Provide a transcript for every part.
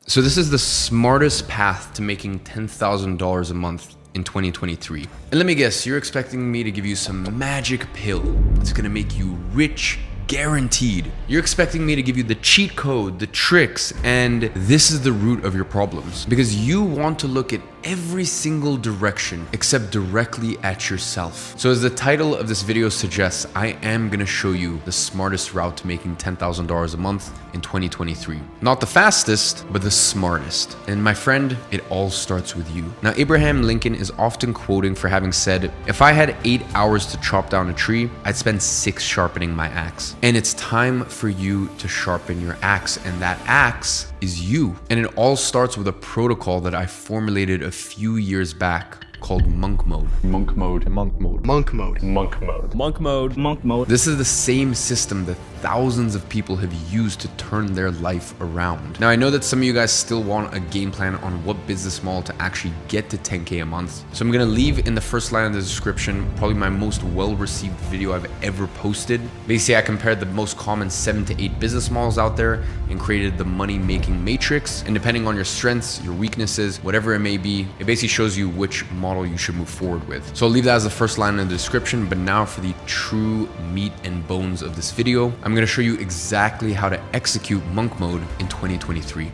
So this is the smartest path to making $10,000 a month in 2023. And let me guess, you're expecting me to give you some magic pill that's gonna make you rich, guaranteed. You're expecting me to give you the cheat code, the tricks, and this is the root of your problems. Because you want to look at every single direction except directly at yourself. So as the title of this video suggests, I am gonna show you the smartest route to making $10,000 a month in 2023. Not the fastest, but the smartest. And my friend, it all starts with you. Now, Abraham Lincoln is often quoting for having said, if I had 8 hours to chop down a tree, I'd spend 6 sharpening my axe. And it's time for you to sharpen your axe, and that axe is you. And it all starts with a protocol that I formulated a few years back called monk mode. Monk mode. Monk mode. Monk mode. Monk mode. Monk mode. Monk mode. This is the same system that thousands of people have used to turn their life around. Now, I know that some of you guys still want a game plan on what business model to actually get to 10K a month. So I'm gonna leave in the first line of the description probably my most well-received video I've ever posted. Basically, I compared the most common 7 to 8 business models out there and created the money-making matrix. And depending on your strengths, your weaknesses, whatever it may be, it basically shows you which model you should move forward with. So I'll leave that as the first line in the description, but now for the true meat and bones of this video, I'm gonna show you exactly how to execute monk mode in 2023.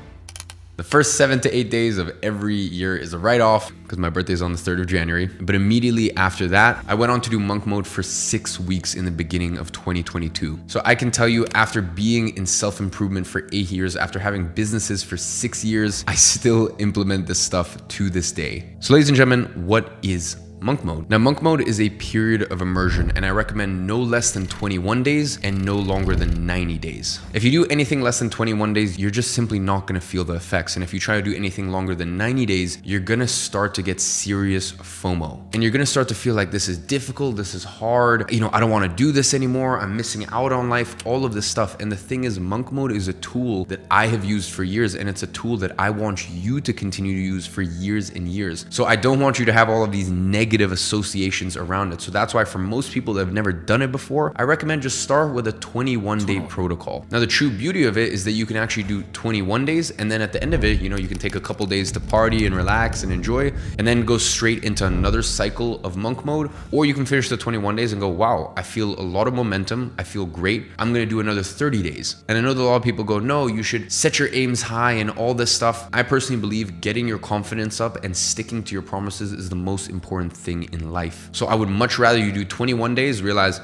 The first 7 to 8 days of every year is a write-off because my birthday is on the 3rd of January. But immediately after that, I went on to do monk mode for 6 weeks in the beginning of 2022. So I can tell you, after being in self-improvement for 8 years, after having businesses for 6 years, I still implement this stuff to this day. So ladies and gentlemen, what is monk mode? Now, monk mode is a period of immersion, and I recommend no less than 21 days and no longer than 90 days. If you do anything less than 21 days, you're just simply not gonna feel the effects. And if you try to do anything longer than 90 days, you're gonna start to get serious FOMO. And you're gonna start to feel like this is difficult, this is hard, I don't wanna do this anymore, I'm missing out on life, all of this stuff. And the thing is, monk mode is a tool that I have used for years, and it's a tool that I want you to continue to use for years and years. So I don't want you to have all of these negative associations around it. So that's why for most people that have never done it before, I recommend just start with a 21-day protocol. Now, the true beauty of it is that you can actually do 21 days, and then at the end of it, you can take a couple days to party and relax and enjoy, and then go straight into another cycle of monk mode. Or you can finish the 21 days and go, wow, I feel a lot of momentum, I feel great, I'm gonna do another 30 days. And I know that a lot of people go, no, you should set your aims high and all this stuff. I personally believe getting your confidence up and sticking to your promises is the most important thing in life. So I would much rather you do 21 days, realize,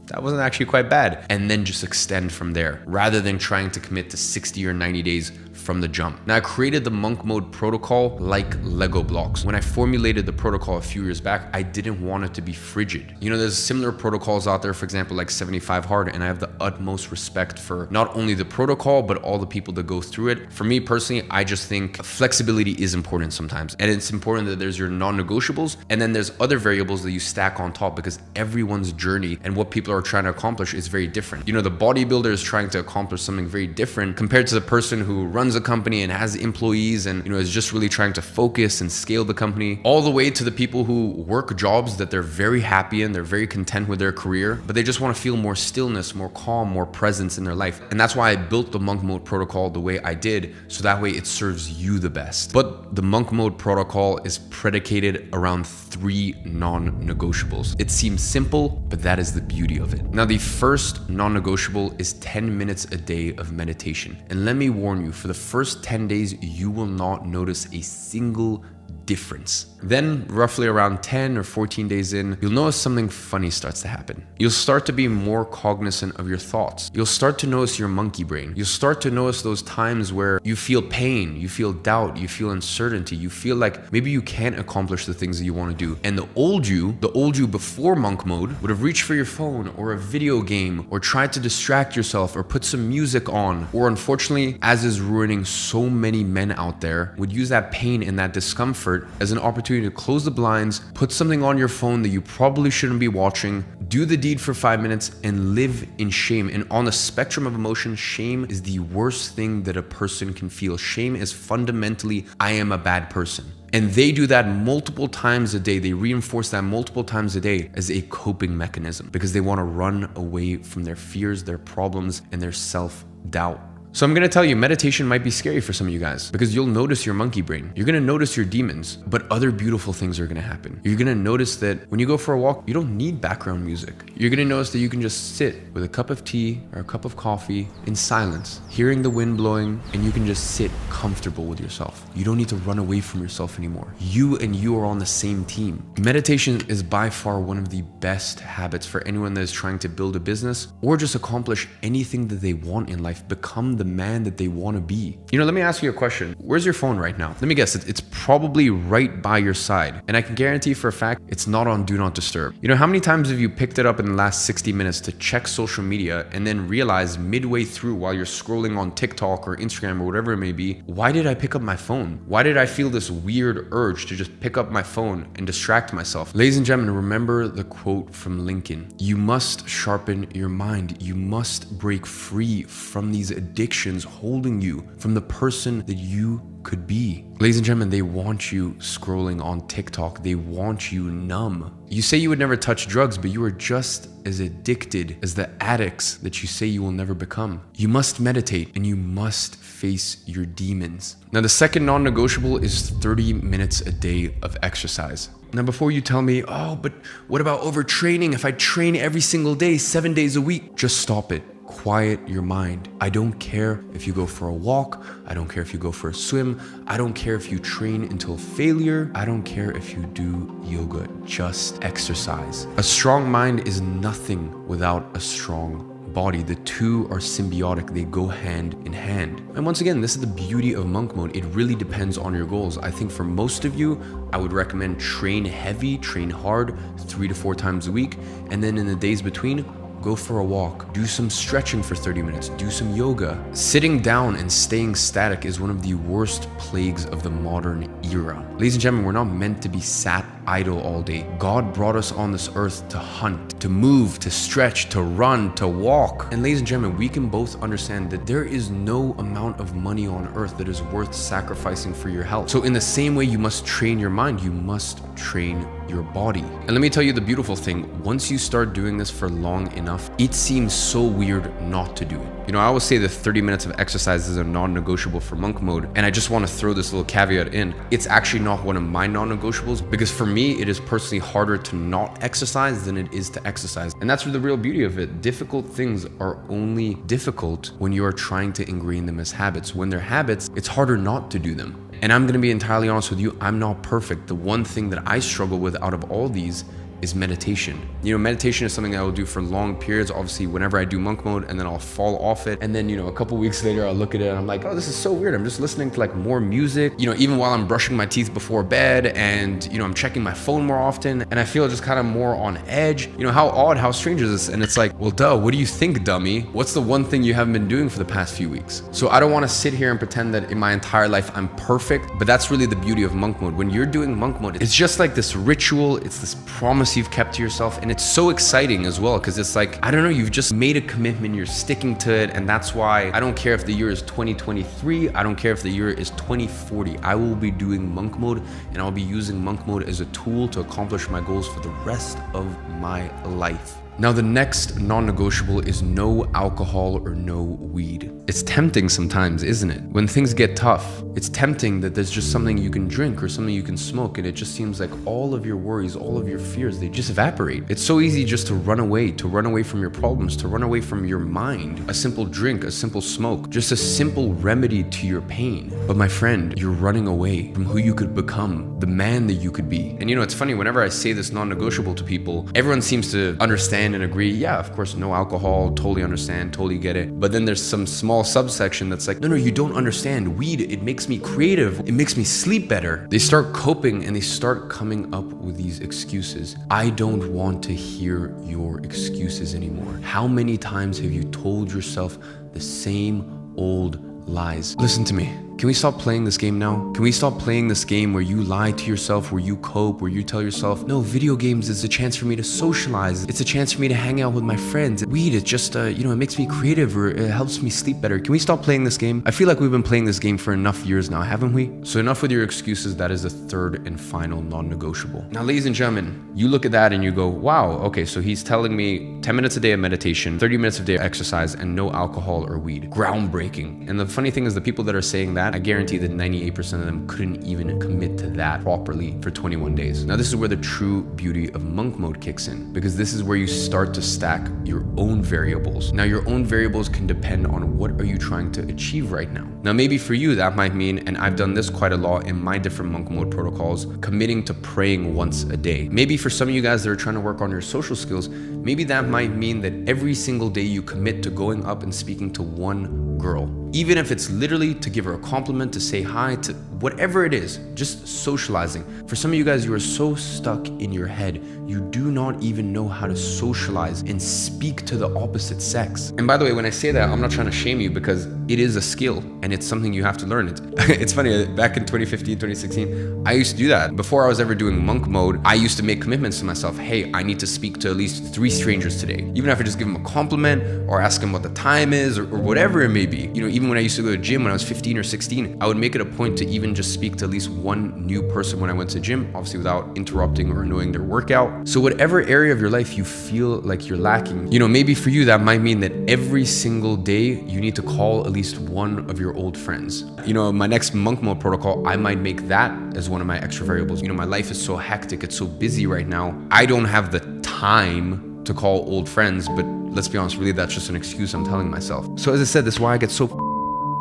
that wasn't actually quite bad, and then just extend from there, rather than trying to commit to 60 or 90 days from the jump. Now, I created the monk mode protocol like Lego blocks. When I formulated the protocol a few years back, I didn't want it to be frigid. There's similar protocols out there, for example, like 75 hard, and I have the utmost respect for not only the protocol, but all the people that go through it. For me personally, I just think flexibility is important sometimes. And it's important that there's your non-negotiables, and then there's other variables that you stack on top, because everyone's journey and what people are trying to accomplish is very different. The bodybuilder is trying to accomplish something very different compared to the person who runs a company and has employees and is just really trying to focus and scale the company, all the way to the people who work jobs that they're very happy in, they're very content with their career, but they just want to feel more stillness, more calm, more presence in their life. And that's why I built the monk mode protocol the way I did, so that way it serves you the best. But the monk mode protocol is predicated around 3 non-negotiables. It seems simple, but that is the beauty of it. Now, the first non-negotiable is 10 minutes a day of meditation. And let me warn you, for the first 10 days, you will not notice a single difference. Then roughly around 10 or 14 days in, you'll notice something funny starts to happen. You'll start to be more cognizant of your thoughts. You'll start to notice your monkey brain. You'll start to notice those times where you feel pain, you feel doubt, you feel uncertainty, you feel like maybe you can't accomplish the things that you want to do. And the old you before monk mode would have reached for your phone or a video game or tried to distract yourself or put some music on, or unfortunately, as is ruining so many men out there, would use that pain and that discomfort as an opportunity to close the blinds, put something on your phone that you probably shouldn't be watching, do the deed for 5 minutes, and live in shame. And on the spectrum of emotion, shame is the worst thing that a person can feel. Shame is fundamentally, I am a bad person. And they do that multiple times a day. They reinforce that multiple times a day as a coping mechanism because they want to run away from their fears, their problems, and their self-doubt. So I'm gonna tell you, meditation might be scary for some of you guys because you'll notice your monkey brain. You're gonna notice your demons, but other beautiful things are gonna happen. You're gonna notice that when you go for a walk, you don't need background music. You're gonna notice that you can just sit with a cup of tea or a cup of coffee in silence, hearing the wind blowing, and you can just sit comfortable with yourself. You don't need to run away from yourself anymore. You and you are on the same team. Meditation is by far one of the best habits for anyone that is trying to build a business or just accomplish anything that they want in life, become the man that they want to be. Let me ask you a question. Where's your phone right now? Let me guess, it's probably right by your side. And I can guarantee for a fact, it's not on Do Not Disturb. How many times have you picked it up in the last 60 minutes to check social media and then realize midway through while you're scrolling on TikTok or Instagram or whatever it may be, why did I pick up my phone? Why did I feel this weird urge to just pick up my phone and distract myself? Ladies and gentlemen, remember the quote from Lincoln. You must sharpen your mind. You must break free from these addictions holding you from the person that you could be. Ladies and gentlemen, they want you scrolling on TikTok. They want you numb. You say you would never touch drugs, but you are just as addicted as the addicts that you say you will never become. You must meditate and you must face your demons. Now, the second non-negotiable is 30 minutes a day of exercise. Now, before you tell me, oh, but what about overtraining? If I train every single day, 7 days a week, just stop it. Quiet your mind. I don't care if you go for a walk. I don't care if you go for a swim. I don't care if you train until failure. I don't care if you do yoga. Just exercise. A strong mind is nothing without a strong body. The two are symbiotic. They go hand in hand. And once again, this is the beauty of monk mode. It really depends on your goals. I think for most of you, I would recommend train heavy, train hard, 3 to 4 times a week. And then in the days between, go for a walk, do some stretching for 30 minutes, do some yoga. Sitting down and staying static is one of the worst plagues of the modern era. Ladies and gentlemen, we're not meant to be sat idle all day. God brought us on this earth to hunt, to move, to stretch, to run, to walk. And ladies and gentlemen, we can both understand that there is no amount of money on earth that is worth sacrificing for your health. So in the same way you must train your mind, you must train your body. And let me tell you the beautiful thing, once you start doing this for long enough, it seems so weird not to do it. I always say that 30 minutes of exercise is a non-negotiable for monk mode, and I just want to throw this little caveat in. It's actually not one of my non-negotiables because for me, it is personally harder to not exercise than it is to exercise. And that's the real beauty of it. Difficult things are only difficult when you are trying to ingrain them as habits. When they're habits, it's harder not to do them. And I'm going to be entirely honest with you, I'm not perfect. The one thing that I struggle with out of all these is meditation. Meditation is something I will do for long periods, obviously whenever I do monk mode, and then I'll fall off it. And then, a couple weeks later, I'll look at it and I'm like, oh, this is so weird. I'm just listening to more music, even while I'm brushing my teeth before bed, and, I'm checking my phone more often, and I feel just kind of more on edge. How odd, how strange is this? And it's like, well, duh, what do you think, dummy? What's the one thing you haven't been doing for the past few weeks? So I don't want to sit here and pretend that in my entire life I'm perfect, but that's really the beauty of monk mode. When you're doing monk mode, it's just like this ritual, it's this promise you've kept to yourself, and it's so exciting as well because it's like, I don't know, you've just made a commitment, you're sticking to it, and that's why I don't care if the year is 2023, I don't care if the year is 2040, I will be doing monk mode, and I'll be using monk mode as a tool to accomplish my goals for the rest of my life. Now, the next non-negotiable is no alcohol or no weed. It's tempting sometimes, isn't it? When things get tough, it's tempting that there's just something you can drink or something you can smoke, and it just seems like all of your worries, all of your fears, they just evaporate. It's so easy just to run away from your problems, to run away from your mind. A simple drink, a simple smoke, just a simple remedy to your pain. But my friend, you're running away from who you could become, the man that you could be. And it's funny, whenever I say this non-negotiable to people, everyone seems to understand and agree, yeah, of course, no alcohol, totally understand, totally get it. But then there's some small subsection that's like, no, you don't understand. Weed, it makes me creative. It makes me sleep better. They start coping and they start coming up with these excuses. I don't want to hear your excuses anymore. How many times have you told yourself the same old lies? Listen to me. Can we stop playing this game now? Can we stop playing this game where you lie to yourself, where you cope, where you tell yourself, no, video games is a chance for me to socialize. It's a chance for me to hang out with my friends. Weed, it just, it makes me creative, or it helps me sleep better. Can we stop playing this game? I feel like we've been playing this game for enough years now, haven't we? So enough with your excuses. That is the third and final non-negotiable. Now, ladies and gentlemen, you look at that and you go, wow, okay, so he's telling me 10 minutes a day of meditation, 30 minutes a day of exercise, and no alcohol or weed. Groundbreaking. And the funny thing is, the people that are saying that, I guarantee that 98% of them couldn't even commit to that properly for 21 days. Now, this is where the true beauty of monk mode kicks in, because this is where you start to stack your own variables. Now, your own variables can depend on what are you trying to achieve right now. Now, maybe for you, that might mean, and I've done this quite a lot in my different monk mode protocols, committing to praying once a day. Maybe for some of you guys that are trying to work on your social skills, maybe that might mean that every single day you commit to going up and speaking to one girl. Even if it's literally to give her a compliment, to say hi, to whatever it is, just socializing. For some of you guys, you are so stuck in your head, you do not even know how to socialize and speak to the opposite sex. And by the way, when I say that, I'm not trying to shame you, because it is a skill and it's something you have to learn. It's funny, back in 2015, 2016, I used to do that. Before I was ever doing monk mode, I used to make commitments to myself. Hey, I need to speak to at least 3 strangers today. Even if I just give them a compliment or ask them what the time is, or whatever it may be. Even when I used to go to the gym when I was 15 or 16, I would make it a point to even just speak to at least one new person when I went to the gym, obviously without interrupting or annoying their workout. So whatever area of your life you feel like you're lacking, maybe for you that might mean that every single day you need to call at least one of your old friends. My next monk mode protocol, I might make that as one of my extra variables. My life is so hectic, it's so busy right now. I don't have the time to call old friends, but let's be honest, really that's just an excuse I'm telling myself. So as I said, this is why I get so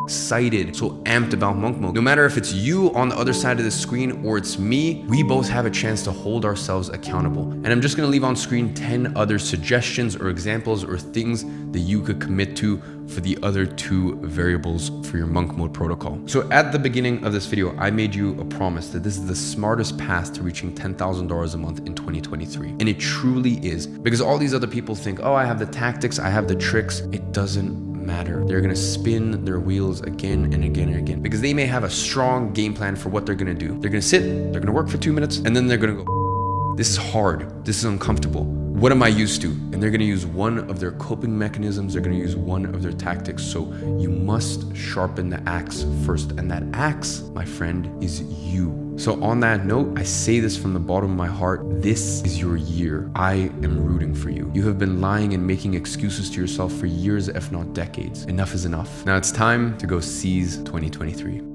excited, so amped about monk mode. No matter if it's you on the other side of the screen or it's me, we both have a chance to hold ourselves accountable. And I'm just gonna leave on screen 10 other suggestions or examples or things that you could commit to for the other 2 variables for your monk mode protocol. So at the beginning of this video, I made you a promise that this is the smartest path to reaching $10,000 a month in 2023. And it truly is, because all these other people think, oh, I have the tactics, I have the tricks. It doesn't matter. They're gonna spin their wheels again and again and again, because they may have a strong game plan for what they're gonna do. They're gonna sit, they're gonna work for 2 minutes, and then they're gonna go, this is hard, this is uncomfortable. What am I used to? And they're gonna use one of their coping mechanisms, they're gonna use one of their tactics. So you must sharpen the axe first. And that axe, my friend, is you. So on that note, I say this from the bottom of my heart, this is your year. I am rooting for you. You have been lying and making excuses to yourself for years, if not decades. Enough is enough. Now it's time to go seize 2023.